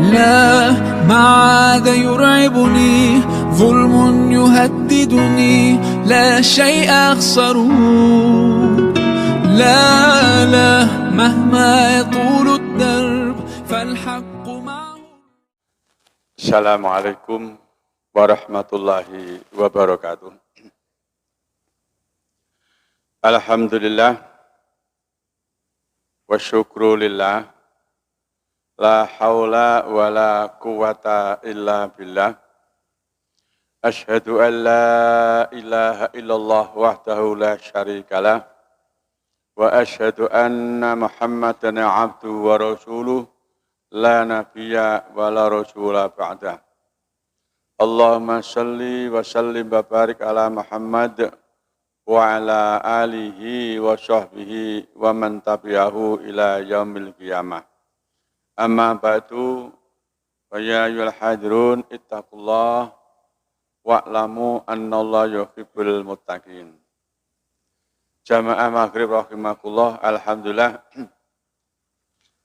لا ما عاد يرعبني ظلم يهددني لا شيء أخسره لا لا مهما يطول الدرب فالحق معه. Assalamualaikum warahmatullahi wabarakatuh. Alhamdulillah wa syukru lillah, la haula wa la quwata illa billah. Ashhadu an la ilaha illallah wahdahu la syarikalah, wa ashhadu anna Muhammadan abduhu wa rasuluh, la nabiyya wa la rasula ba'dah. Allahumma salli wa sallim wa barik ala Muhammad wa ala alihi wa sahbihi wa man tabi'ahu ila yaumil qiyamah. Amma ba'du, wa ya ayyuhal hadirun ittaqullah wa'lamu annallaha yuhibbul muttaqin. Jamaah maghrib rahimakumullah, alhamdulillah.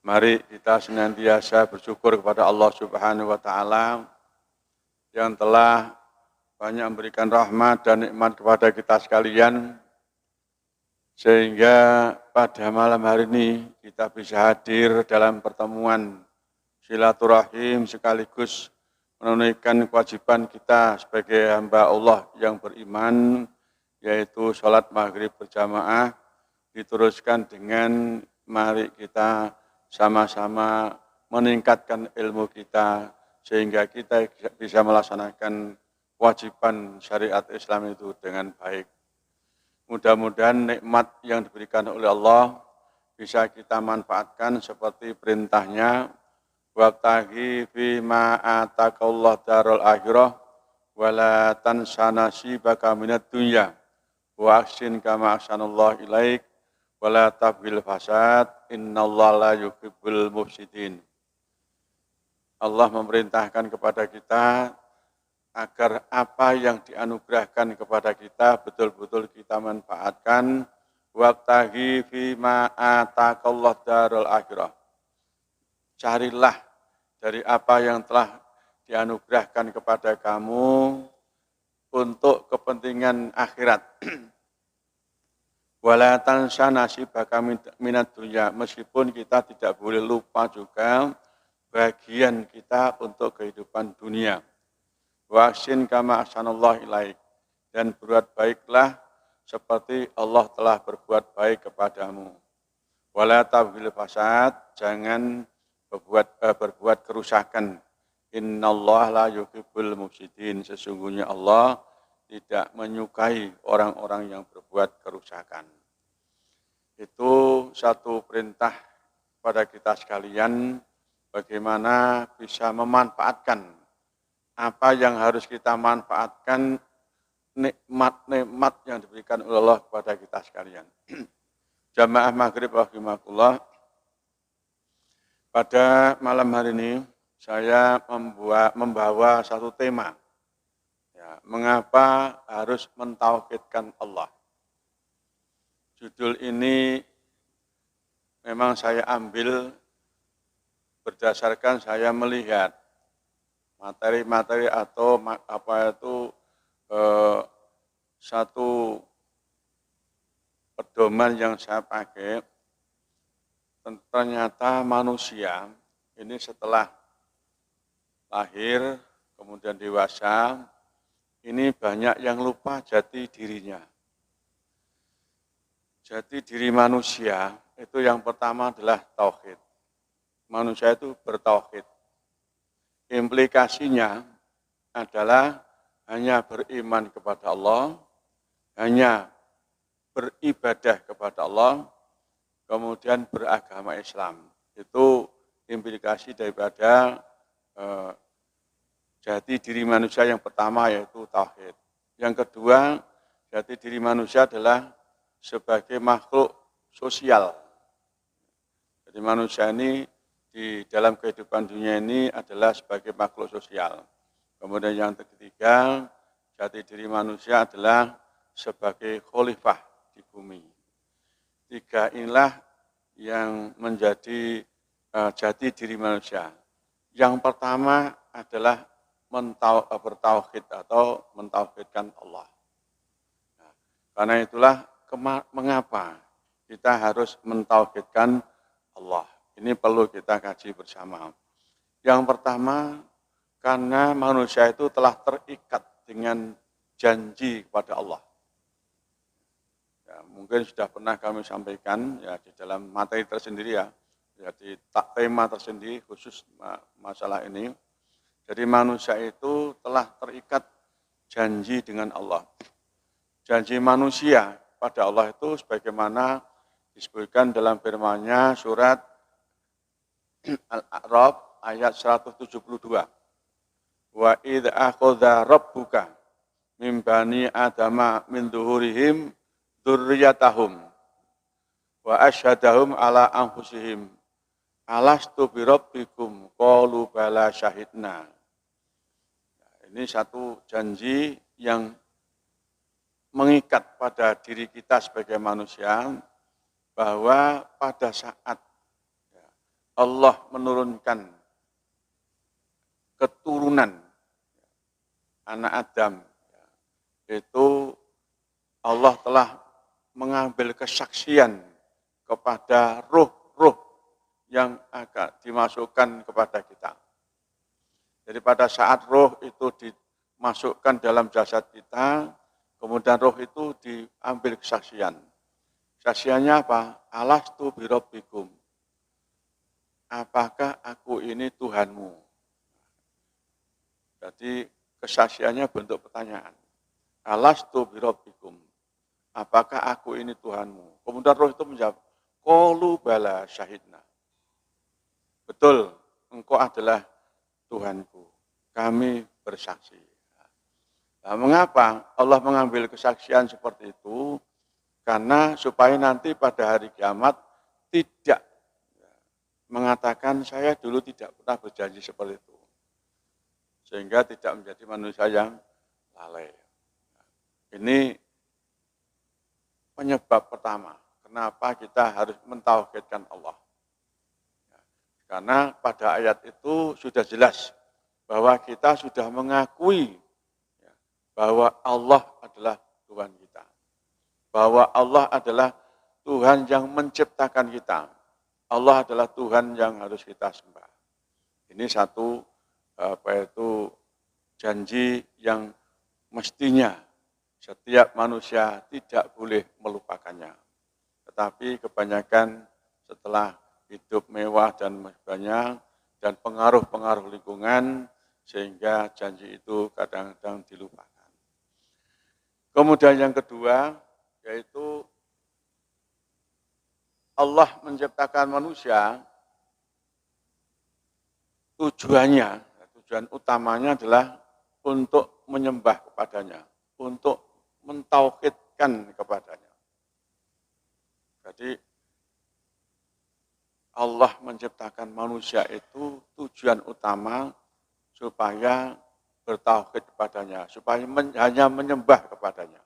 Mari kita senantiasa bersyukur kepada Allah Subhanahu wa taala yang telah banyak memberikan rahmat dan nikmat kepada kita sekalian, sehingga pada malam hari ini kita bisa hadir dalam pertemuan silaturahim sekaligus menunaikan kewajiban kita sebagai hamba Allah yang beriman, yaitu sholat maghrib berjamaah, diteruskan dengan mari kita sama-sama meningkatkan ilmu kita sehingga kita bisa melaksanakan kewajiban syariat Islam itu dengan baik. Mudah-mudahan nikmat yang diberikan oleh Allah bisa kita manfaatkan seperti perintahnya, wabtaghi fima ataqallahu darul akhirah wa la tansa nasibaka minad dunya wa ahsin kama ahsanallahu ilaik wa la tabghil fasad innallaha la yuhibbul mufsidin. Allah memerintahkan kepada kita agar apa yang dianugerahkan kepada kita betul-betul kita manfaatkan. Wabtaghi fima ataqallahu darul akhirah. Carilah dari apa yang telah dianugerahkan kepada kamu untuk kepentingan akhirat. Wala tansa nasibaka minad dunya, meskipun kita tidak boleh lupa juga bagian kita untuk kehidupan dunia. Wa ahsin kama ahsanallahu ilaik, dan berbuat baiklah seperti Allah telah berbuat baik kepadamu. Wala tabghil fasad, jangan berbuat kerusakan. Innallaha la yuhibbul mufsidin, sesungguhnya Allah tidak menyukai orang-orang yang berbuat kerusakan. Itu satu perintah pada kita sekalian, bagaimana bisa memanfaatkan apa yang harus kita manfaatkan, nikmat-nikmat yang diberikan oleh Allah kepada kita sekalian. Jamaah maghrib rahimakumullah, pada malam hari ini saya membawa satu tema. Ya, mengapa harus mentauhidkan Allah? Judul ini memang saya ambil berdasarkan saya melihat materi-materi atau satu pedoman yang saya pakai. Ternyata manusia ini setelah lahir kemudian dewasa ini banyak yang lupa jati dirinya. Jati diri manusia itu yang pertama adalah tauhid. Manusia itu bertauhid. Implikasinya adalah hanya beriman kepada Allah, hanya beribadah kepada Allah, kemudian beragama Islam. Itu implikasi daripada jati diri manusia yang pertama, yaitu tauhid. Yang kedua, jati diri manusia adalah sebagai makhluk sosial. Jadi manusia ini di dalam kehidupan dunia ini adalah sebagai makhluk sosial. Kemudian yang ketiga, jati diri manusia adalah sebagai khalifah di bumi. Tiga inilah yang menjadi jati diri manusia. Yang pertama adalah bertauhid atau mentauhidkan Allah. Nah, karena itulah mengapa kita harus mentauhidkan Allah. Ini perlu kita kaji bersama. Yang pertama, karena manusia itu telah terikat dengan janji kepada Allah. Ya, mungkin sudah pernah kami sampaikan ya di dalam materi tersendiri ya, jadi tema tersendiri khusus masalah ini. Jadi manusia itu telah terikat janji dengan Allah. Janji manusia pada Allah itu sebagaimana disebutkan dalam firman-Nya surat Al-A'raf ayat 172. Wa idh akhadha rabbuka min bani adama min dhuhurihim dzurriyyatahum wa asyhadahum ala anfusihim alastu birabbikum qalu bala syahidna. Ini satu janji yang mengikat pada diri kita sebagai manusia bahwa pada saat Allah menurunkan keturunan anak Adam, itu Allah telah mengambil kesaksian kepada ruh-ruh yang akan dimasukkan kepada kita. Jadi pada saat roh itu dimasukkan dalam jasad kita, kemudian roh itu diambil kesaksian. Kesaksiannya apa? Alastu birabbikum. Apakah aku ini Tuhanmu? Jadi kesaksiannya bentuk pertanyaan. Alastu birabbikum. Apakah aku ini Tuhanmu? Kemudian roh itu menjawab, qalu bala syahidna. Betul, engkau adalah Tuhanku. Kami bersaksi. Nah, mengapa Allah mengambil kesaksian seperti itu? Karena supaya nanti pada hari kiamat tidak mengatakan saya dulu tidak pernah berjanji seperti itu. Sehingga tidak menjadi manusia yang lalai. Ini penyebab pertama. Kenapa kita harus mentauhidkan Allah. Karena pada ayat itu sudah jelas bahwa kita sudah mengakui bahwa Allah adalah Tuhan kita. Bahwa Allah adalah Tuhan yang menciptakan kita. Allah adalah Tuhan yang harus kita sembah. Ini satu janji yang mestinya setiap manusia tidak boleh melupakannya. Tetapi kebanyakan setelah hidup mewah dan banyak dan pengaruh-pengaruh lingkungan sehingga janji itu kadang-kadang dilupakan. Kemudian yang kedua yaitu Allah menciptakan manusia, tujuan utamanya adalah untuk menyembah kepadanya, untuk mentauhidkan kepadanya. Jadi Allah menciptakan manusia itu tujuan utama supaya bertauhid kepadanya, supaya hanya menyembah kepadanya.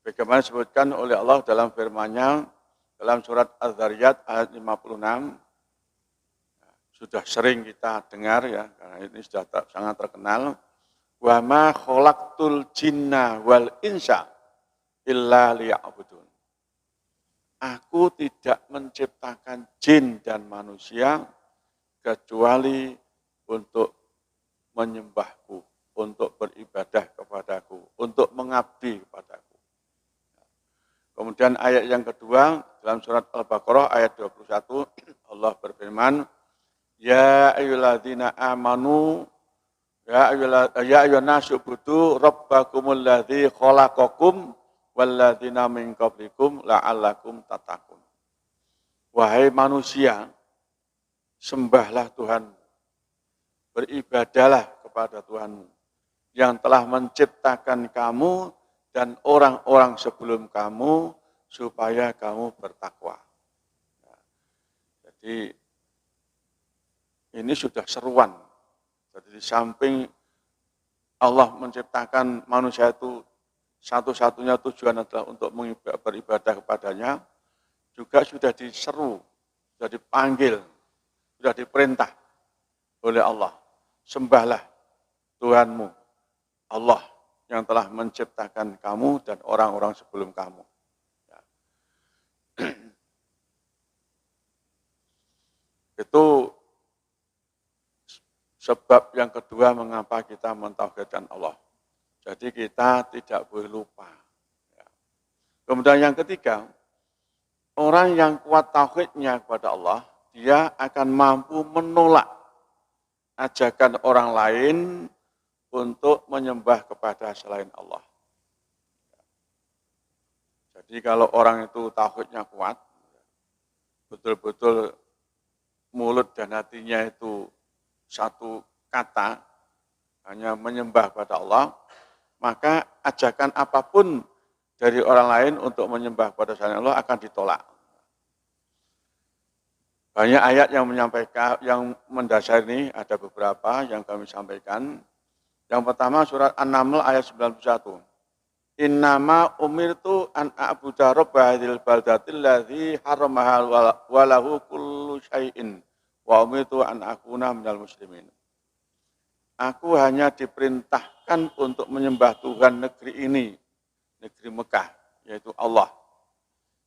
Bagaimana disebutkan oleh Allah dalam firman-Nya dalam surat Az-Zariyat ayat 56, sudah sering kita dengar ya, karena ini sudah sangat terkenal. Wa ma khalaqtul jinna wal insa illa liya'budun. Aku tidak menciptakan jin dan manusia kecuali untuk menyembahku, untuk beribadah kepadaku, untuk mengabdi kepadaku. Kemudian ayat yang kedua dalam surat Al-Baqarah ayat 21 Allah berfirman, Ya ayyuhalladzina amanu ya ayyuhan nasu budu rabbakumul ladzi khalaqakum walladzina min qablikum la'allakum tattaqun. Wahai manusia, sembahlah Tuhan, beribadahlah kepada Tuhanmu yang telah menciptakan kamu dan orang-orang sebelum kamu supaya kamu bertakwa. Jadi ini sudah seruan. Jadi di samping Allah menciptakan manusia itu satu-satunya tujuan adalah untuk beribadah kepadanya, juga sudah diseru, sudah dipanggil, sudah diperintah oleh Allah. Sembahlah Tuhanmu, Allah yang telah menciptakan kamu dan orang-orang sebelum kamu. Ya. Itu sebab yang kedua mengapa kita mentauhidkan Allah. Jadi kita tidak boleh lupa. Ya. Kemudian yang ketiga, orang yang kuat tauhidnya kepada Allah, dia akan mampu menolak ajakan orang lain untuk menyembah kepada selain Allah. Jadi kalau orang itu tauhidnya kuat, betul-betul mulut dan hatinya itu satu kata, hanya menyembah kepada Allah, maka ajakan apapun dari orang lain untuk menyembah kepada selain Allah akan ditolak. Banyak ayat yang menyampaikan, yang mendasar ini ada beberapa yang kami sampaikan. Yang pertama surat An-Naml ayat 91. Innama umirtu an a'budu rabba hadzal baldatil ladzi haramaha wa lahu kullu syai'in wa umirtu an akuna minal muslimin. Aku hanya diperintahkan untuk menyembah Tuhan negeri ini, negeri Mekah, yaitu Allah,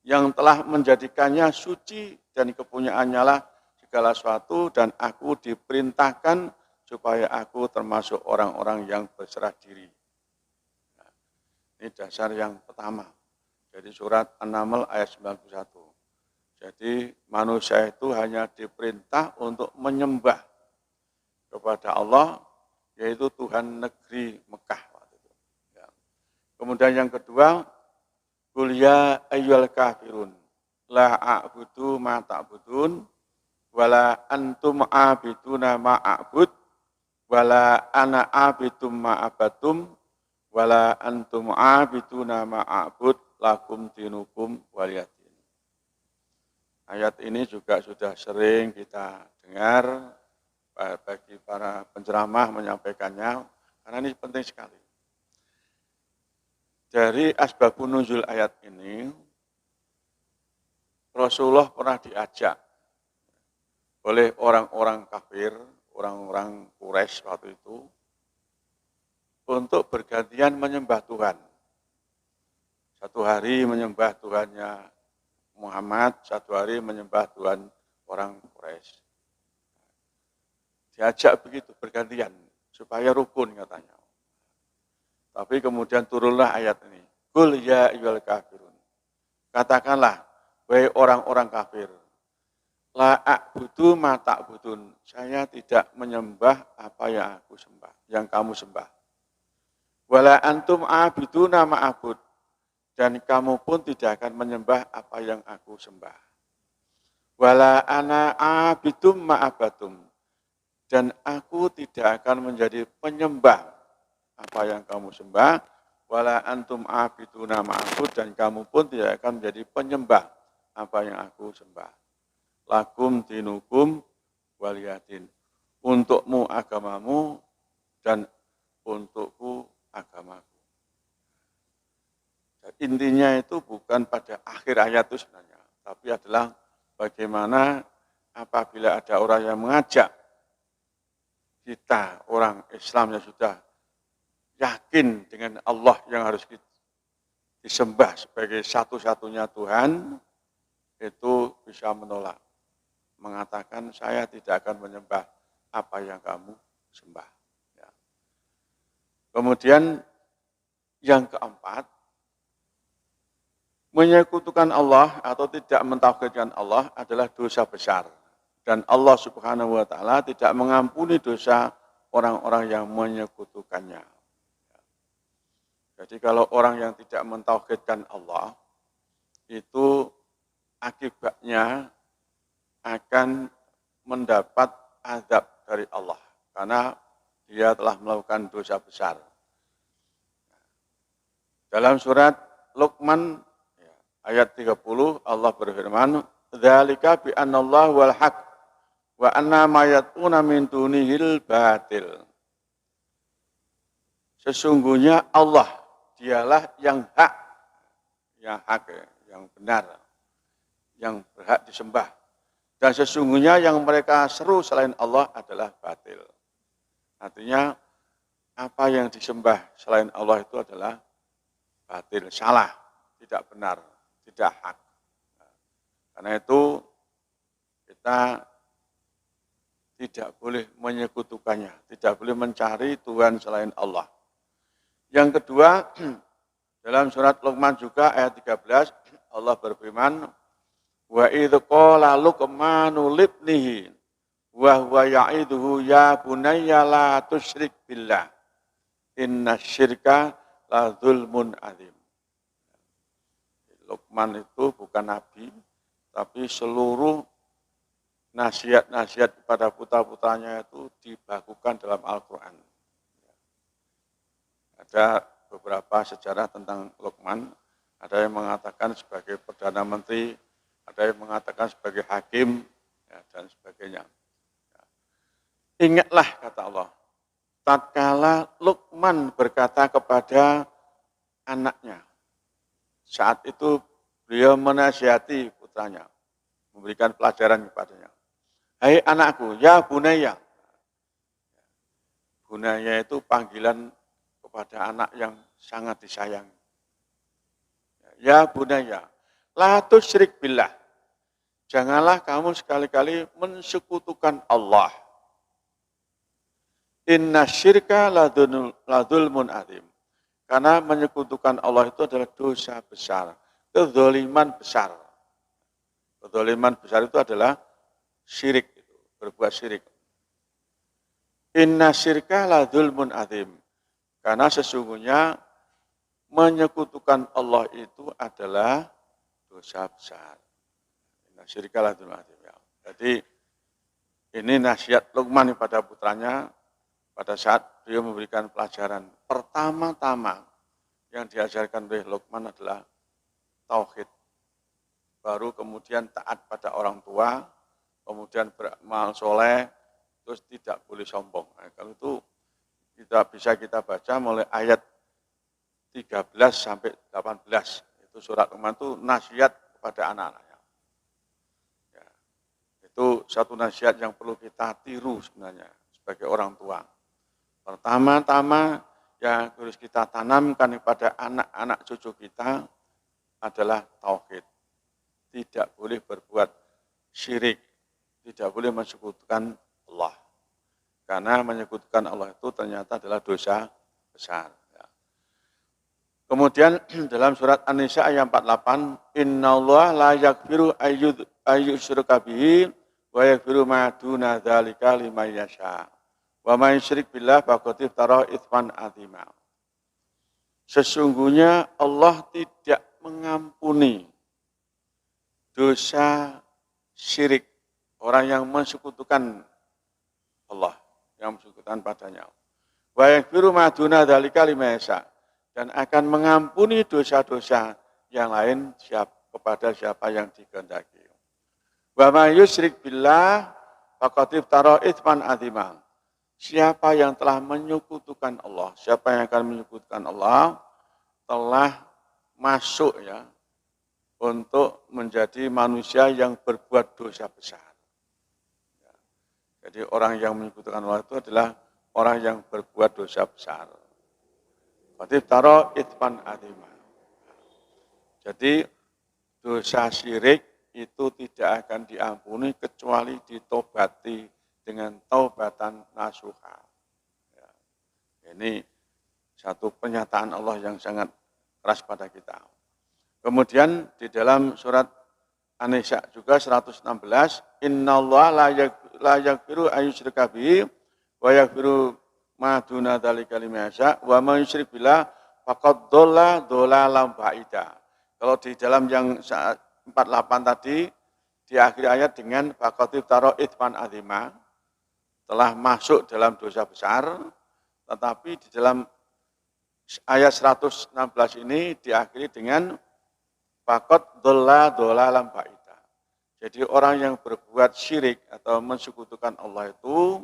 yang telah menjadikannya suci dan kepunyaannya lah segala sesuatu, dan aku diperintahkan supaya aku termasuk orang-orang yang berserah diri. Nah, ini dasar yang pertama. Jadi surat An-Naml ayat 91. Jadi manusia itu hanya diperintah untuk menyembah kepada Allah, yaitu Tuhan negeri Mekah. Ya. Kemudian yang kedua, Qul ya ayyuhal kafirun la a'budu ma ta'budun wala antum a'biduna ma a'bud wala ana a'bidum ma abatum wala antum a'biduna ma a'bud lakum dinukum waliyadin. Ayat ini juga sudah sering kita dengar bagi para penceramah menyampaikannya, karena ini penting sekali. Dari asbabun nuzul ayat ini, Rasulullah pernah diajak oleh orang-orang kafir, orang-orang Quraisy waktu itu, untuk bergantian menyembah Tuhan. Satu hari menyembah Tuhannya Muhammad, satu hari menyembah Tuhan orang Quraisy. Diajak begitu, bergantian, supaya rukun katanya. Tapi kemudian turunlah ayat ini. Qul ya ayyuhal kafirun. Katakanlah, wahai orang-orang kafir, la a'budu ma ta'budun. Saya tidak menyembah apa yang aku sembah, yang kamu sembah. Wala antum a'biduna ma a'bud. Dan kamu pun tidak akan menyembah apa yang aku sembah. Wala ana a'bidum ma abatum. Dan aku tidak akan menjadi penyembah apa yang kamu sembah. Wala antum a'biduna ma a'bud. Dan kamu pun tidak akan menjadi penyembah apa yang aku sembah. Lakum dinukum waliyadin. Untukmu agamamu dan untukku agamaku. Intinya itu bukan pada akhir ayat itu sebenarnya, tapi adalah bagaimana apabila ada orang yang mengajak kita, orang Islam yang sudah yakin dengan Allah yang harus disembah sebagai satu-satunya Tuhan, itu bisa menolak. Mengatakan saya tidak akan menyembah apa yang kamu sembah. Ya. Kemudian yang keempat, menyekutukan Allah atau tidak mentauhidkan Allah adalah dosa besar. Dan Allah Subhanahu wa ta'ala tidak mengampuni dosa orang-orang yang menyekutukannya. Jadi kalau orang yang tidak mentauhidkan Allah, itu akibatnya akan mendapat azab dari Allah. Karena dia telah melakukan dosa besar. Dalam surat Luqman ayat 30 Allah berfirman, "Dzalika bi annallaha wal haq wa anna ma yatuna min dunihil batil." Sesungguhnya Allah dialah yang hak, yang benar, yang berhak disembah. Dan sesungguhnya yang mereka seru selain Allah adalah batil. Artinya apa yang disembah selain Allah itu adalah batil, salah, tidak benar, tidak hak. Karena itu kita tidak boleh menyekutukannya, tidak boleh mencari Tuhan selain Allah. Yang kedua, dalam surat Luqman juga ayat 13, Allah berfirman, wa idh qala Luqmanu libnihi wa huwa ya'iduhu ya bunayya la tusyrik billah innasyirka la dzulmun adzim. Luqman itu bukan nabi, tapi seluruh nasihat-nasihat kepada putra-putranya itu dibakukan dalam Al-Quran. Ada beberapa sejarah tentang Luqman, ada yang mengatakan sebagai Perdana Menteri, ada yang mengatakan sebagai hakim, ya, dan sebagainya. Ya. Ingatlah, kata Allah, tatkala Luqman berkata kepada anaknya, saat itu beliau menasihati putranya, memberikan pelajaran kepadanya. Hai anakku, ya bunaya. Bunaya itu panggilan kepada anak yang sangat disayang. Ya bunaya, la tusyrik billah. Janganlah kamu sekali-kali mensekutukan Allah. Inna syirka ladulmun adzim. Karena menyekutukan Allah itu adalah dosa besar, kezaliman besar. Kezaliman besar itu adalah syirik, berbuat syirik. Inna syirka la dzulmun adzim. Karena sesungguhnya menyekutukan Allah itu adalah dosa besar. Inna syirka la dzulmun adzim. Jadi ini nasihat Luqman kepada putranya pada saat beliau memberikan pelajaran. Pertama-tama yang diajarkan oleh Luqman adalah tauhid. Baru kemudian taat pada orang tua, kemudian beramal soleh, terus tidak boleh sombong. Nah, kalau itu bisa kita baca mulai ayat 13 sampai 18. Itu surat Luqman itu nasihat kepada anak-anaknya. Ya, itu satu nasihat yang perlu kita tiru sebenarnya sebagai orang tua. Pertama-tama yang harus kita tanamkan kepada anak-anak cucu kita adalah tauhid. Tidak boleh berbuat syirik. Tidak boleh mensekutukan Allah. Karena menyekutukan Allah itu ternyata adalah dosa besar. Ya. Kemudian dalam surat An-Nisa ayat 48, Innallaha la yaghfiru ayyusyraka bihi wa yaghfiru ma duna dzalika liman yasha. Wa may yusyrik billah faqad iftara itsman adzima. Sesungguhnya Allah tidak mengampuni dosa syirik, orang yang mensekutukan Allah, yang mensekutukan padanya. Wa yaghfiru ma duna dzalika liman yasha, dan akan mengampuni dosa-dosa yang lain kepada siapa yang dikehendaki. Wa may yusyrik billah faqad iftara itsman adzima. Siapa yang telah menyekutukan Allah, siapa yang akan menyekutukan Allah telah masuk ya untuk menjadi manusia yang berbuat dosa besar. Jadi orang yang menyekutukan Allah itu adalah orang yang berbuat dosa besar. Berarti taro itman adima. Jadi dosa syirik itu tidak akan diampuni kecuali ditobati dengan taubatan nasuha. Ya. Ini satu pernyataan Allah yang sangat keras pada kita. Kemudian di dalam surat An-Nisa juga 116, Innallaha la yaghfiru ayyusyraka bihi wa yaghfiru ma duna dzalika liman yasha wa may yusyrik billah faqad dhalla dhalalan ba'ida. Kalau di dalam yang 48 tadi di akhir ayat dengan faqad iftara itsman adzima, telah masuk dalam dosa besar, tetapi di dalam ayat 116 ini diakhiri dengan faqad dhalla dhalalan ba'ida. Jadi orang yang berbuat syirik atau mensekutukan Allah itu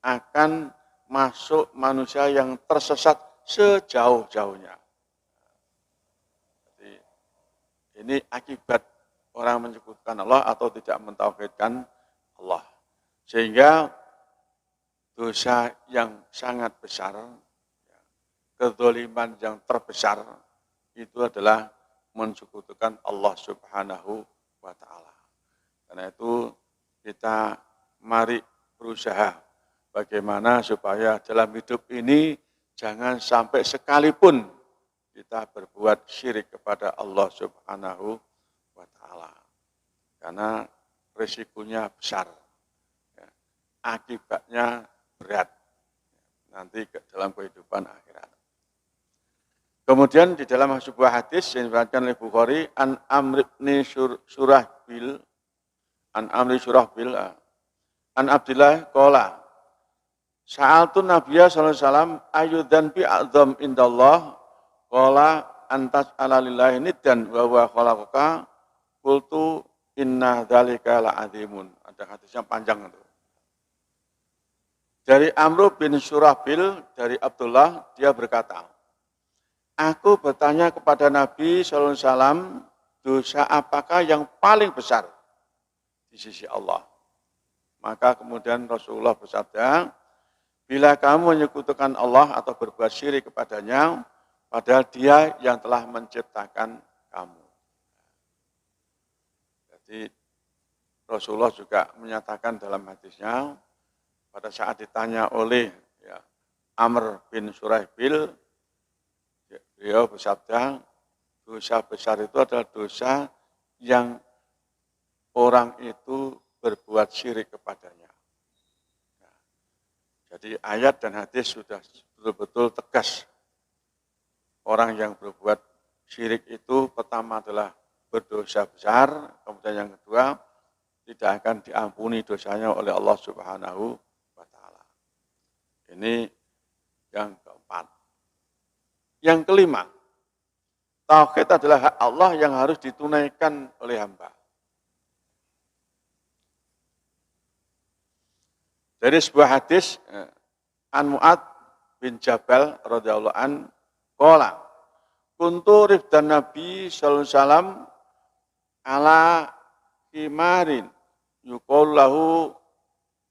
akan masuk manusia yang tersesat sejauh-jauhnya. Jadi ini akibat orang menyekutukan Allah atau tidak mentauhidkan Allah. Sehingga dosa yang sangat besar, kedzaliman yang terbesar itu adalah mensekutukan Allah Subhanahu wa taala. Karena itu kita mari berusaha bagaimana supaya dalam hidup ini jangan sampai sekalipun kita berbuat syirik kepada Allah Subhanahu wa taala. Karena risikonya besar. Akibatnya berat nanti dalam kehidupan akhirat. Kemudian di dalam sebuah hadis yang diriwayatkan oleh Bukhari, an Amr bin Surahbil, an Abdillah qala sa'altu Nabiyya sallallahu alaihi wasallam ayyudzan bi a'dzam indallah qala antas ala lillahi niddan wa huwa khalaqaka qultu inna dzalika la'adzimun. Ada hadisnya panjang itu. Dari Amr bin Surahbil, dari Abdullah, dia berkata, aku bertanya kepada Nabi SAW, dosa apakah yang paling besar di sisi Allah? Maka kemudian Rasulullah bersabda, bila kamu menyekutukan Allah atau berbuat syirik kepadanya, padahal dia yang telah menciptakan kamu. Jadi Rasulullah juga menyatakan dalam hadisnya, pada saat ditanya oleh Amr bin Surahbil, beliau bersabda, dosa besar itu adalah dosa yang orang itu berbuat syirik kepadanya. Jadi ayat dan hadis sudah betul-betul tegas. Orang yang berbuat syirik itu pertama adalah berdosa besar, kemudian yang kedua tidak akan diampuni dosanya oleh Allah Subhanahu wa taala. Ini yang keempat. Yang kelima, tauhid adalah hak Allah yang harus ditunaikan oleh hamba. Dari sebuah hadis an Mu'ad bin Jabal radhiyallahu an qala kuntu rifdan Nabi sallallahu alaihi wasallam ala himarin yuqalu lahu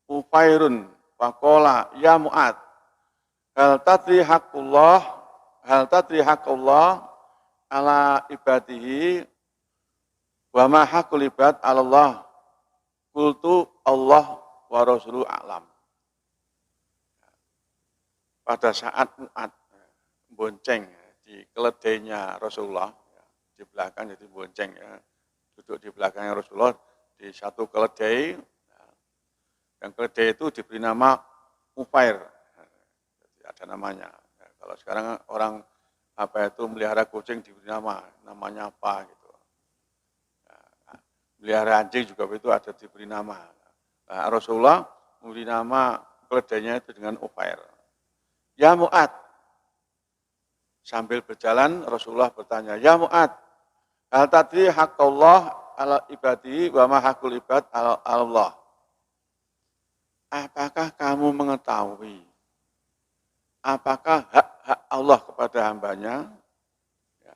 Ufairun faqala ya Mu'ad hal tadri haqqullah ala ibadihi wa ma haqqul ibad ala Allah qultu Allah wa rasuluhu a'lam. Pada saat Mu'ad bonceng di keledainya Rasulullah, di belakang jadi bonceng duduk di belakangnya Rasulullah di satu keledai, yang keledai itu diberi nama Ufair, jadi ada namanya. Kalau sekarang orang melihara kucing diberi namanya apa gitu. Melihara anjing juga itu ada diberi nama. Nah, Rasulullah memberi nama keledainya itu dengan Ufair. Ya Mu'ad. Sambil berjalan Rasulullah bertanya, ya Mu'ad, hal tadri haqqullah ala ibadihi wa ma haqqul ibad ala Allah. Apakah kamu mengetahui apakah hak-hak Allah kepada hambanya,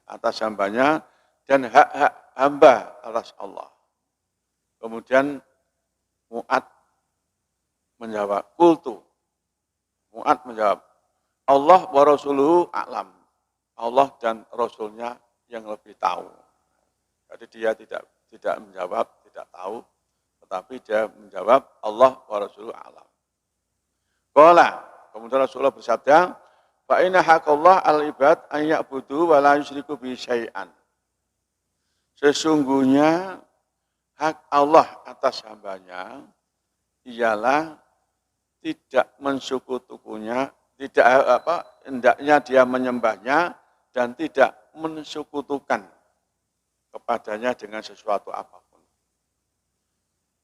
atas hambanya, dan hak-hak hamba atas Allah? Kemudian Mu'ad menjawab, qultu. Mu'ad menjawab, Allah wa rasuluhu a'lam. Allah dan Rasulnya yang lebih tahu. Jadi dia tidak menjawab, tidak tahu, tetapi dia menjawab Allah wa rasuluhu a'lam. Qala, kemudian Rasulullah bersabda, fa inna haqqallah al-ibad an ya'budu wa la yusyriku bi syai'an. Sesungguhnya hak Allah atas hambanya ialah tidak mensekutukannya, hendaknya dia menyembahnya dan tidak mensekutukan kepadanya dengan sesuatu apapun.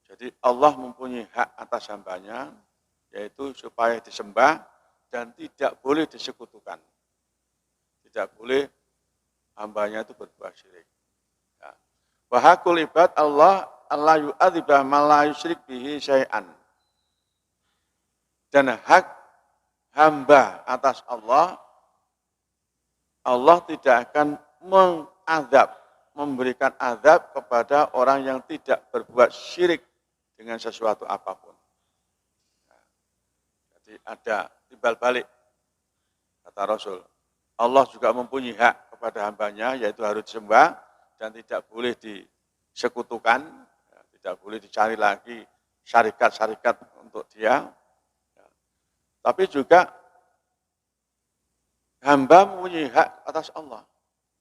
Jadi Allah mempunyai hak atas hambanya, yaitu supaya disembah dan tidak boleh disekutukan. Tidak boleh hambanya itu berbuat syirik. Wa haqqul ibad Allah yu'adzibah ma la yusyrik bihi syai'an. Dan hak hamba atas Allah, Allah tidak akan mengadab, memberikan azab kepada orang yang tidak berbuat syirik dengan sesuatu apapun. Jadi ada timbal balik, kata Rasul. Allah juga mempunyai hak kepada hambanya, yaitu harus disembah dan tidak boleh disekutukan, tidak boleh dicari lagi syarikat-syarikat untuk dia. Tapi juga hamba mempunyai hak atas Allah.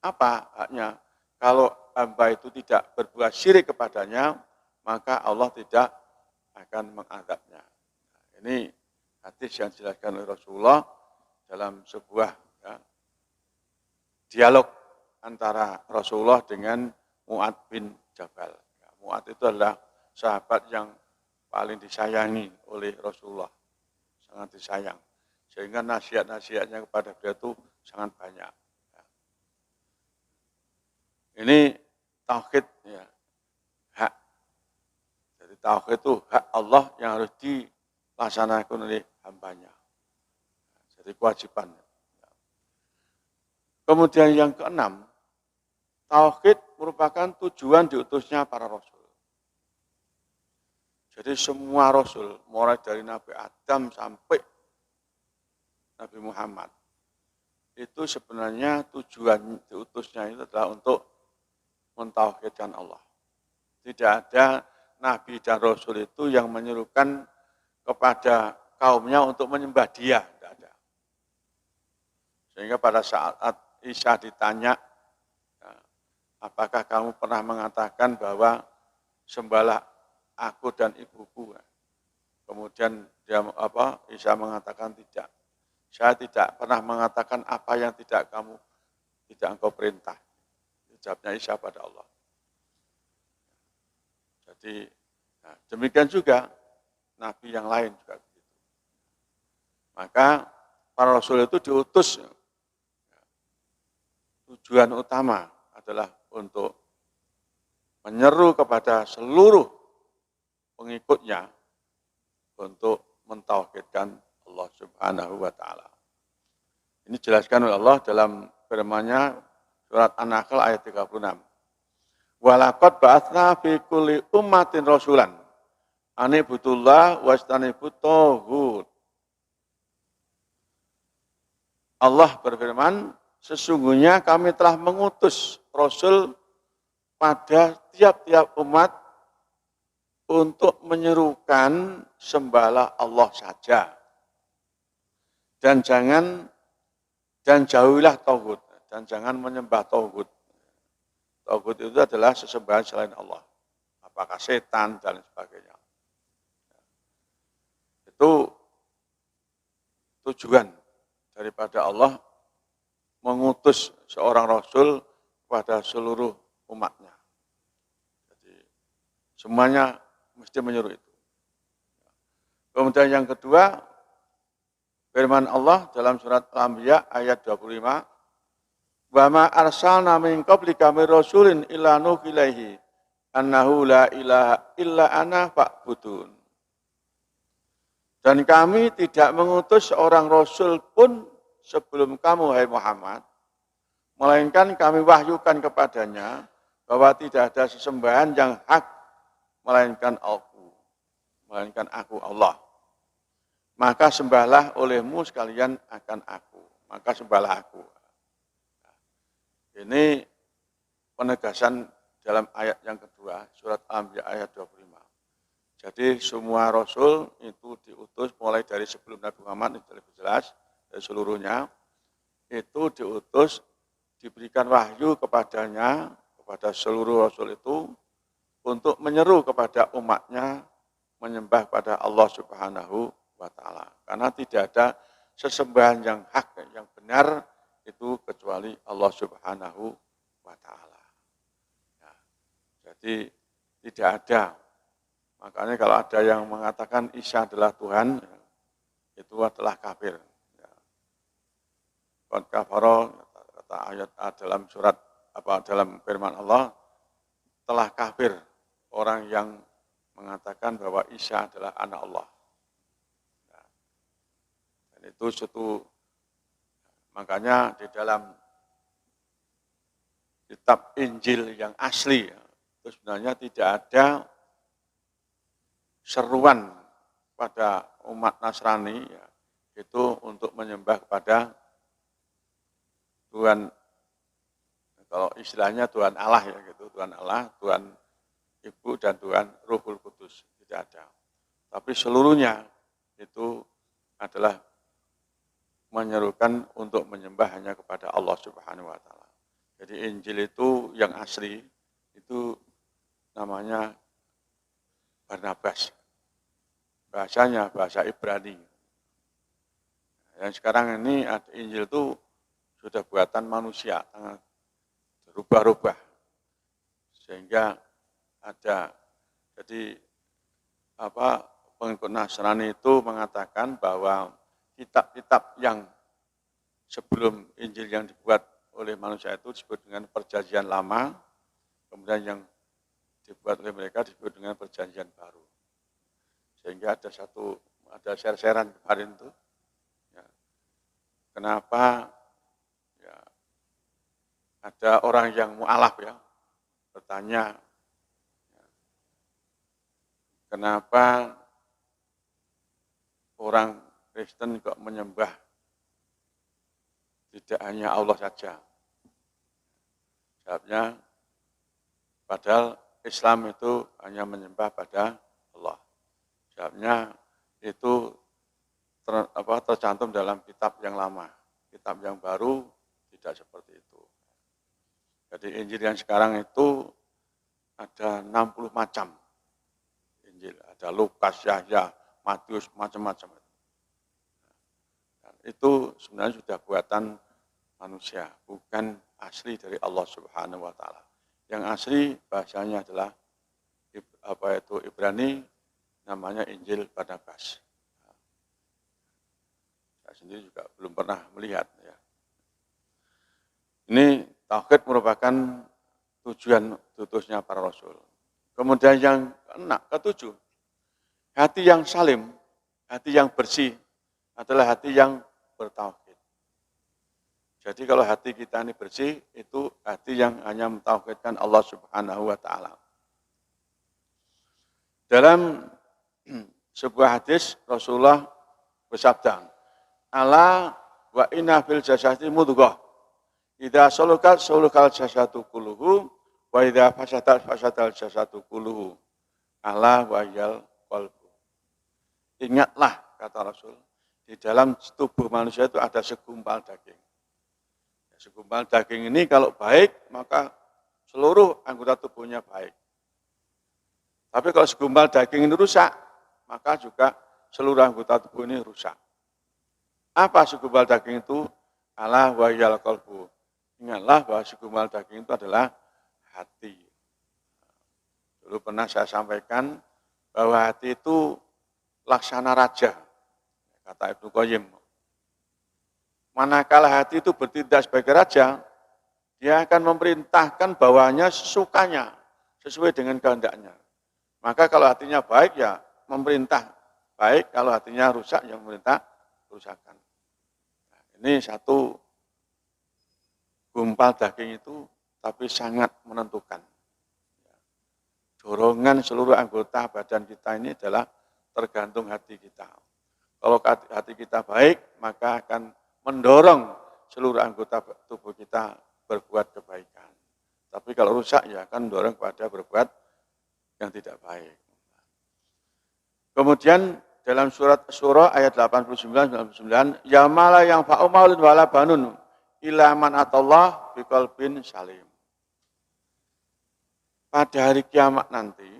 Apa haknya? Kalau hamba itu tidak berbuat syirik kepadanya, maka Allah tidak akan mengadabnya. Ini hadis yang dijelaskan oleh Rasulullah dalam sebuah dialog antara Rasulullah dengan Mu'ad bin Jabal. Mu'ad itu adalah sahabat yang paling disayangi oleh Rasulullah, sangat disayang. Sehingga nasihat-nasihatnya kepada dia itu sangat banyak. Ini tauhid, ya, hak. Jadi tauhid itu hak Allah yang harus dilaksanakan oleh hambanya. Jadi kewajiban. Kemudian yang keenam, tauhid merupakan tujuan diutusnya para rasul. Jadi semua rasul, mulai dari Nabi Adam sampai Nabi Muhammad, itu sebenarnya tujuan diutusnya itu adalah untuk mentauhidkan Allah. Tidak ada Nabi dan Rasul itu yang menyerukan kepada kaumnya untuk menyembah dia. Tidak ada. Sehingga pada saat Isa ditanya, apakah kamu pernah mengatakan bahwa sembahlah aku dan ibuku? Kemudian Isa mengatakan tidak. Saya tidak pernah mengatakan apa yang tidak engkau perintah. Jawabnya Isa pada Allah. Jadi demikian juga Nabi yang lain juga begitu. Maka para Rasul itu diutus, tujuan utama adalah untuk menyeru kepada seluruh pengikutnya untuk mentauhidkan Allah Subhanahu wa taala. Ini dijelaskan oleh Allah dalam firman-Nya surat An-Nahl ayat 36. Walaqad ba'atsna fi kulli ummatin rasulan an ibudullah wastanibut taghut. Allah berfirman, sesungguhnya kami telah mengutus rasul pada tiap-tiap umat untuk menyerukan sembahlah Allah saja. Dan jauhilah tauhid. Dan jangan menyembah tauhid. Tauhid itu adalah sesembahan selain Allah. Apakah setan dan sebagainya. Itu tujuan daripada Allah mengutus seorang Rasul kepada seluruh umatnya. Jadi semuanya mesti menyuruh itu. Kemudian yang kedua, firman Allah dalam surat Al-Anbiya ayat 25, wa ma arsalna min qablika mir rasulin illa nuhilaihi annahu la ilaha illa ana fa'budun. Dan kami tidak mengutus seorang rasul pun sebelum kamu, hai Muhammad, melainkan kami wahyukan kepadanya bahwa tidak ada sesembahan yang hak melainkan aku Allah. Maka sembahlah olehmu sekalian akan aku. Maka sembahlah aku. Ini penegasan dalam ayat yang kedua, surat Al-Anbiya ayat 25. Jadi semua Rasul itu diutus mulai dari sebelum Nabi Muhammad, itu lebih jelas, dari seluruhnya, itu diutus, diberikan wahyu kepadanya, kepada seluruh Rasul itu, untuk menyeru kepada umatnya, menyembah pada Allah Subhanahu wa ta'ala. Karena tidak ada sesembahan yang hak, yang benar, itu kecuali Allah Subhanahu wa ta'ala. Ya, jadi tidak ada. Makanya kalau ada yang mengatakan Isa adalah Tuhan, itu adalah kafir. Ya. Qad kafara, kata ayat dalam surat dalam firman Allah, telah kafir orang yang mengatakan bahwa Isa adalah anak Allah. Ya. Dan itu makanya di dalam kitab Injil yang asli, itu sebenarnya tidak ada seruan pada umat Nasrani ya, itu untuk menyembah kepada Tuhan, kalau istilahnya Tuhan Allah ya gitu, Tuhan Allah, Tuhan Ibu dan Tuhan Ruhul Kudus, tidak ada. Tapi seluruhnya itu adalah menyerukan untuk menyembah hanya kepada Allah Subhanahu wa taala. Jadi Injil itu yang asli itu namanya Barnabas. Bahasanya bahasa Ibrani. Yang sekarang ini Injil itu sudah buatan manusia, berubah-ubah. Sehingga ada, jadi pengikut Nasrani itu mengatakan bahwa kitab-kitab yang sebelum Injil yang dibuat oleh manusia itu disebut dengan Perjanjian Lama, kemudian yang dibuat oleh mereka disebut dengan Perjanjian Baru. Sehingga ada share-sharean kemarin itu. Ya. Kenapa ya, ada orang yang mu'alaf ya, bertanya, ya, kenapa orang Kristen kok menyembah tidak hanya Allah saja. Jawabnya, padahal Islam itu hanya menyembah pada Allah. Jawabnya itu tercantum dalam kitab yang lama. Kitab yang baru tidak seperti itu. Jadi Injil yang sekarang itu ada 60 macam Injil. Ada Lukas, Yahya, Matius, macam-macam. Itu sebenarnya sudah buatan manusia, bukan asli dari Allah Subhanahu wa taala. Yang asli bahasanya adalah Ibrani, namanya Injil Barnabas. Saya sendiri juga belum pernah melihat. Ya. Ini tauhid merupakan tujuan diutusnya para rasul. Kemudian yang ketujuh, hati yang salim, hati yang bersih adalah hati yang bertauhid. Jadi kalau hati kita ini bersih, itu hati yang hanya mentauhidkan Allah Subhanahu wa taala. Dalam sebuah hadis Rasulullah bersabda, "Ala wa inna fil jasadi mudghah. Idza salukal jasadu kulluhu wa idza fasadal jasadu kulluhu. Ala wa yal qalbu." Ingatlah, kata Rasul, di dalam tubuh manusia itu ada segumpal daging. Segumpal daging ini kalau baik, maka seluruh anggota tubuhnya baik. Tapi kalau segumpal daging ini rusak, maka juga seluruh anggota tubuh ini rusak. Apa segumpal daging itu? Ala wa yal qalbu. Ingatlah bahwa segumpal daging itu adalah hati. Dulu pernah saya sampaikan bahwa hati itu laksana raja, kata Ibnu Qayyim. Manakala hati itu bertindak sebagai raja, dia akan memerintahkan bawahannya sesukanya, sesuai dengan kehendaknya. Maka kalau hatinya baik, ya memerintah baik. Kalau hatinya rusak, ya memerintah kerusakan. Nah, ini satu gumpal daging itu, tapi sangat menentukan. Dorongan seluruh anggota badan kita ini adalah tergantung hati kita. Kalau hati kita baik, maka akan mendorong seluruh anggota tubuh kita berbuat kebaikan. Tapi kalau rusak, ya akan mendorong kepada berbuat yang tidak baik. Kemudian dalam surat Syura ayat 89-99, ya mala yang fa'u maulun wala banun illa man atallah biqalbin salim. Pada hari kiamat nanti,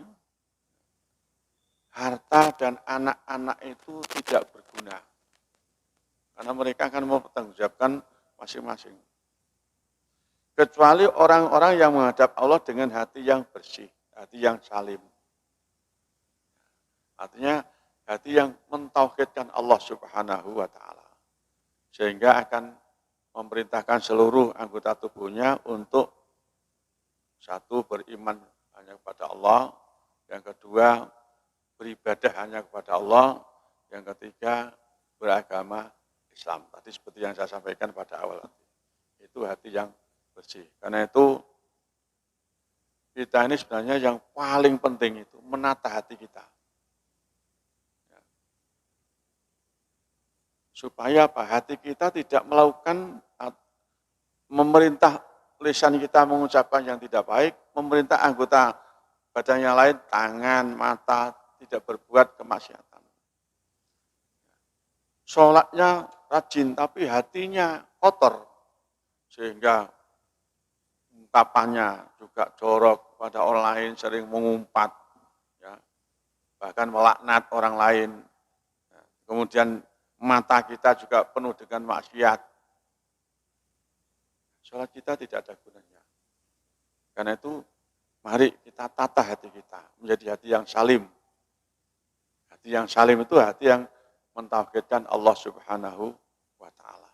harta dan anak-anak itu tidak berguna. Karena mereka akan mempertanggungjawabkan masing-masing. Kecuali orang-orang yang menghadap Allah dengan hati yang bersih, hati yang salim. Artinya hati yang mentauhidkan Allah Subhanahu wa taala. Sehingga akan memerintahkan seluruh anggota tubuhnya untuk satu, beriman hanya kepada Allah, yang kedua beribadah hanya kepada Allah, yang ketiga beragama Islam. Tadi seperti yang saya sampaikan pada awal tadi. Itu hati yang bersih. Karena itu kita ini sebenarnya yang paling penting itu menata hati kita. Supaya apa? Hati kita tidak melakukan memerintah lisan kita mengucapkan yang tidak baik, memerintah anggota badan yang lain, tangan, mata, tidak berbuat kemaksiatan. Sholatnya rajin, tapi hatinya kotor, sehingga ungkapannya juga jorok pada orang lain, sering mengumpat, ya, bahkan melaknat orang lain. Kemudian mata kita juga penuh dengan maksiat. Sholat kita tidak ada gunanya. Karena itu, mari kita tata hati kita menjadi hati yang salim. Hati yang salim itu hati yang mentauhidkan Allah Subhanahu wa Ta'ala.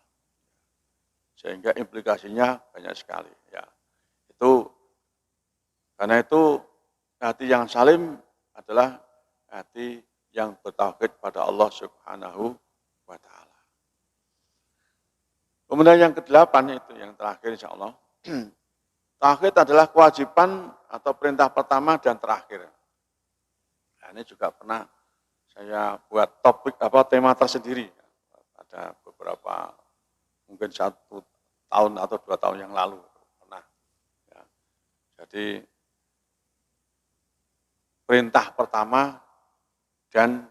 Sehingga implikasinya banyak sekali. Ya. Karena itu hati yang salim adalah hati yang bertauhid pada Allah Subhanahu wa Ta'ala. Kemudian yang ke-8 itu yang terakhir insya Allah. Tauhid adalah kewajiban atau perintah pertama dan terakhir. Nah, ini juga pernah saya buat topik tema tersendiri. Ada beberapa mungkin 1 tahun atau 2 tahun yang lalu pernah. Ya. Jadi perintah pertama dan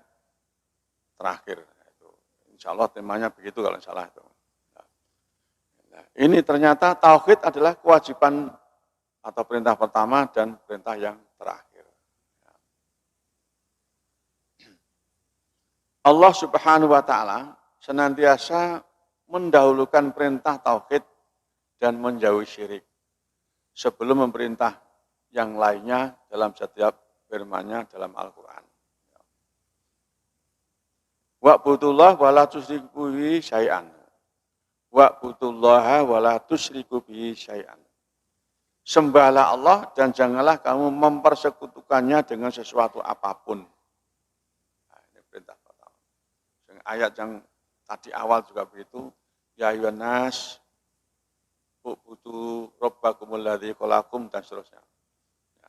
terakhir. Itu. Insya Allah temanya begitu kalau salah itu. Nah, ini ternyata tauhid adalah kewajiban atau perintah pertama dan perintah yang terakhir. Allah Subhanahu wa Ta'ala senantiasa mendahulukan perintah tauhid dan menjauhi syirik sebelum memerintah yang lainnya dalam setiap firman-Nya dalam Al-Qur'an. Wa'budullah wa la tusyriku bihi syai'an. Wa'budullaha wa la tusyriku bihi syai'an. Sembahlah Allah dan janganlah kamu mempersekutukannya dengan sesuatu apapun. Nah, ini perintah pertama. Ayat yang tadi awal juga begitu. Ya ayyuhan nas u'budu rabbakumul ladzi khalaqakum dan seterusnya. Ya.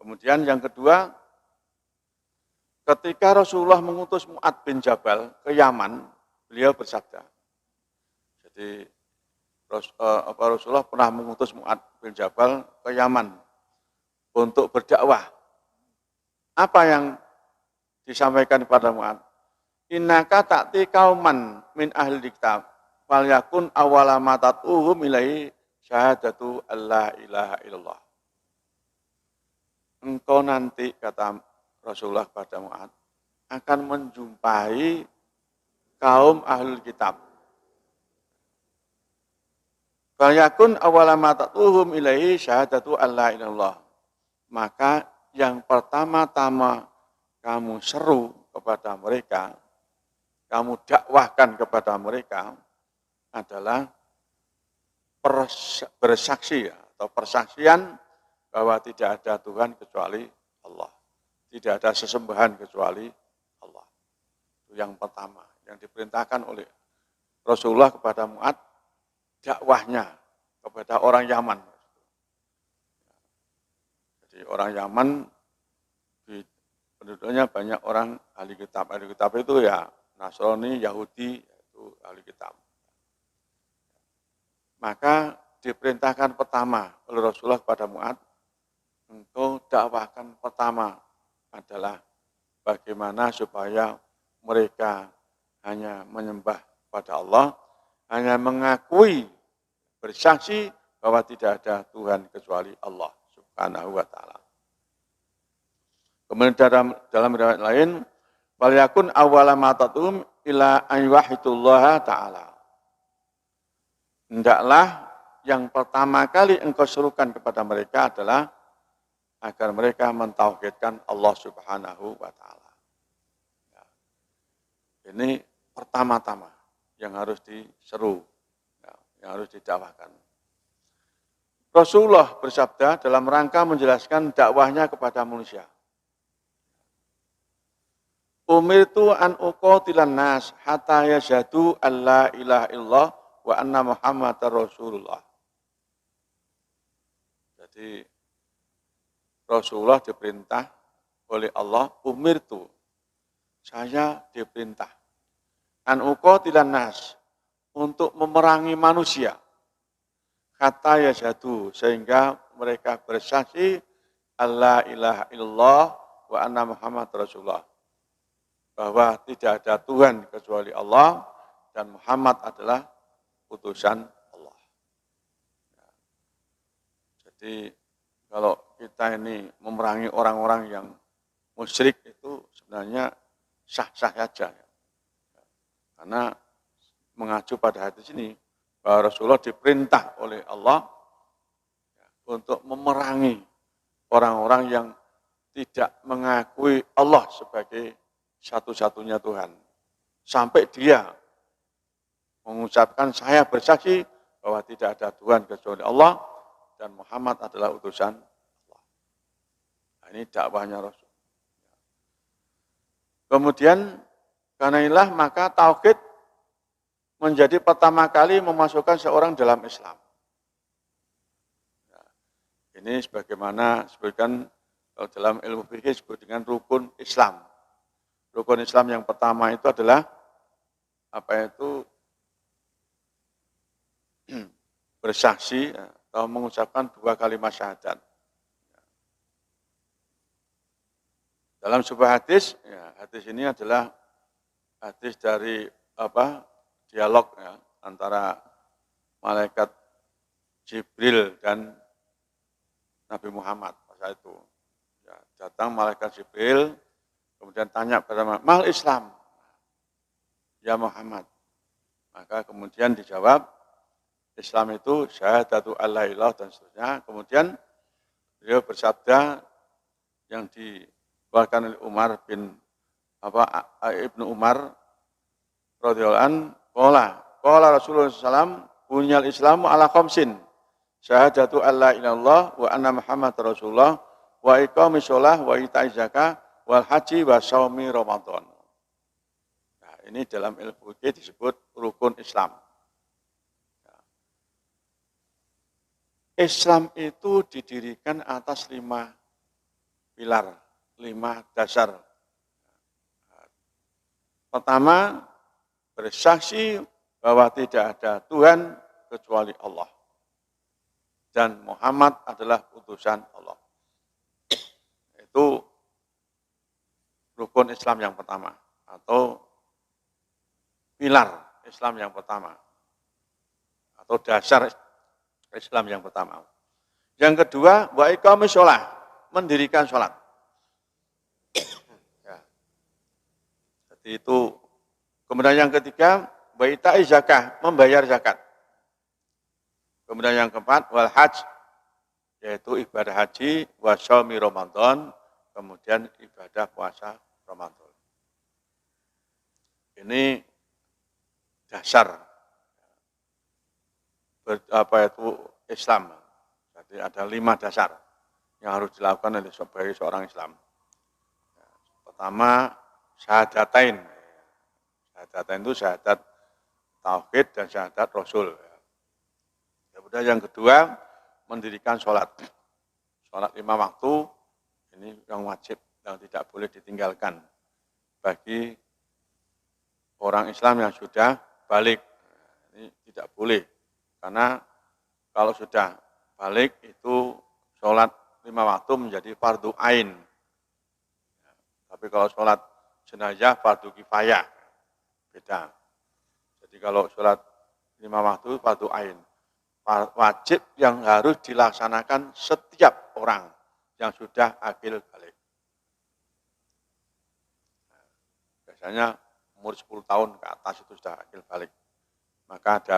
Kemudian yang kedua, ketika Rasulullah mengutus Mu'ad bin Jabal ke Yaman, beliau bersabda. Jadi Rasulullah pernah mengutus Mu'ad bin Jabal ke Yaman untuk berdakwah. Apa yang disampaikan kepada Mu'ad? Innaka ta'ti kauman min ahli kitab fal yakun awwala ma tatuhum ilaihi syahadatu alla ilaha illallah. Engkau nanti, kata Rasulullah pada Mu'ad, akan menjumpai kaum ahli kitab. Fayakun awalama ta'tuhum ilaihi syahadatu alla ilallah. Maka yang pertama-tama kamu seru kepada mereka, kamu dakwahkan kepada mereka adalah bersaksi atau persaksian bahwa tidak ada Tuhan kecuali Allah. Tidak ada sesembahan kecuali Allah. Itu yang pertama, yang diperintahkan oleh Rasulullah kepada Mu'ad, dakwahnya kepada orang Yaman. Jadi orang Yaman, di penduduknya banyak orang ahli kitab. Ahli kitab itu ya Nasrani, Yahudi, itu ahli kitab. Maka diperintahkan pertama oleh Rasulullah kepada Mu'ad, engkau dakwahkan pertama adalah bagaimana supaya mereka hanya menyembah pada Allah, hanya mengakui, bersaksi bahwa tidak ada Tuhan kecuali Allah Subhanahu wa Ta'ala. Kemudian dalam riwayat lain, wal yakun awwala ma tatum ila an yuwahhidullaha ta'ala. Hendaklah yang pertama kali engkau serukan kepada mereka adalah agar mereka mentauhidkan Allah Subhanahu wa Ta'ala. Ya. Ini pertama-tama yang harus diseru, yang harus didakwahkan. Rasulullah bersabda dalam rangka menjelaskan dakwahnya kepada manusia. Umirtu an uqatilan nas hatta yashhadu alla ilaha illallah wa anna Muhammadar Rasulullah. Jadi Rasulullah diperintah oleh Allah, umirtu, saya diperintah, an uqatilan nas, untuk memerangi manusia, kata yashhadu, sehingga mereka bersaksi alla ilaha illallah wa anna Muhammad Rasulullah, bahwa tidak ada Tuhan kecuali Allah dan Muhammad adalah utusan Allah. Jadi kalau kita ini memerangi orang-orang yang musyrik itu sebenarnya sah-sah saja. Karena mengacu pada hadis ini, bahwa Rasulullah diperintah oleh Allah untuk memerangi orang-orang yang tidak mengakui Allah sebagai satu-satunya Tuhan. Sampai dia mengucapkan, saya bersaksi bahwa tidak ada Tuhan kecuali Allah dan Muhammad adalah utusan Allah. Nah, ini dakwahnya Rasul. Kemudian karena inilah maka tauhid menjadi pertama kali memasukkan seorang dalam Islam. Ini sebagaimana disebutkan dalam ilmu fikih disebut dengan rukun Islam. Rukun Islam yang pertama itu adalah bersaksi atau mengucapkan 2 kalimat syahadat. Dalam sebuah hadis, hadis ini adalah hadis dari dialog antara malaikat Jibril dan Nabi Muhammad pada itu. Datang malaikat Jibril, kemudian tanya kepada Muhammad, mal Islam, ya Muhammad. Maka kemudian dijawab, Islam itu syahadatu alla ilaha dan seterusnya. Kemudian beliau bersabda yang dikeluarkan oleh Umar bin Ibnu Umar radhiyallahu anhu, qala Rasulullah SAW, bunyal Islamu ala khamsin, syahadatu alla ilallah wa anna Muhammad Rasulullah wa iqamis shalah wa ita'iz zakah wal haji wa shaumi Ramadan. Nah, ini dalam ilmu fikih disebut rukun Islam. Islam itu didirikan atas 5 pilar, 5 dasar. Pertama, bersaksi bahwa tidak ada Tuhan kecuali Allah. Dan Muhammad adalah utusan Allah. Itu rukun Islam yang pertama, atau pilar Islam yang pertama, atau dasar Islam yang pertama. Yang kedua, wa iqamis shalah, mendirikan sholat. Jadi itu. Kemudian yang ketiga, wa ita'iz zakah, membayar zakat. Kemudian yang keempat, wal hajj, yaitu ibadah haji, wa shaumi Ramadan, kemudian ibadah puasa Ramadan. Ini dasar Islam. Jadi ada 5 dasar yang harus dilakukan oleh sebagai seorang Islam. Pertama, syahadatain. Syahadatain itu syahadat tauhid dan syahadat Rasul. Kemudian yang kedua, mendirikan sholat. Sholat 5 waktu, ini yang wajib, yang tidak boleh ditinggalkan bagi orang Islam yang sudah balik. Ini tidak boleh. Karena kalau sudah balik itu sholat 5 waktu menjadi fardu ain. Tapi kalau sholat jenazah fardu kifayah, beda. Jadi kalau sholat 5 waktu fardu ain, wajib yang harus dilaksanakan setiap orang yang sudah akil balik. Biasanya umur 10 tahun ke atas itu sudah akil balik. Maka ada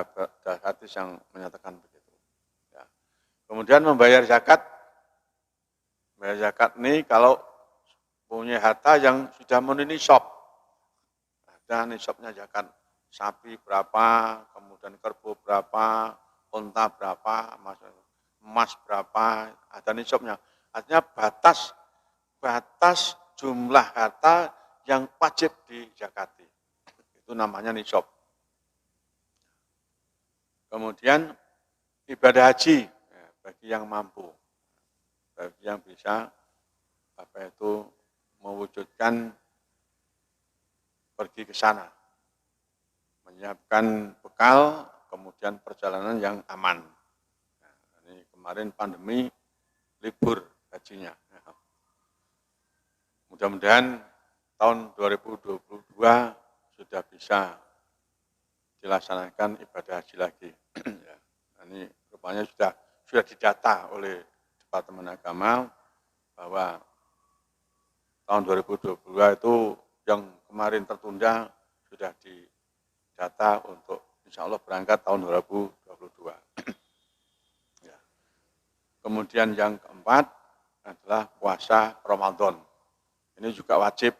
hadis yang menyatakan begitu. Ya. Kemudian membayar zakat. Membayar zakat ini kalau punya harta yang sudah memenuhi nisab. Ada nisabnya zakat. Sapi berapa, kemudian kerbau berapa, unta berapa, emas berapa, ada nisabnya. Artinya batas jumlah harta yang wajib dizakati. Itu namanya nisab. Kemudian ibadah haji, bagi yang mampu, bagi yang bisa Bapak itu mewujudkan pergi ke sana, menyiapkan bekal, kemudian perjalanan yang aman. Nah, ini kemarin pandemi, libur hajinya. Mudah-mudahan tahun 2022 sudah bisa dilaksanakan ibadah haji lagi. Ya, ini rupanya sudah didata oleh Departemen Agama bahwa tahun 2022 itu yang kemarin tertunda sudah didata untuk insya Allah berangkat tahun 2022. Ya. Kemudian yang keempat adalah puasa Ramadan. Ini juga wajib,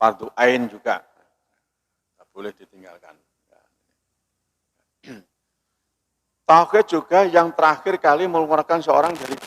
fardu ain juga, tidak boleh ditinggalkan. Tauhid juga yang terakhir kali mengeluarkan seorang dari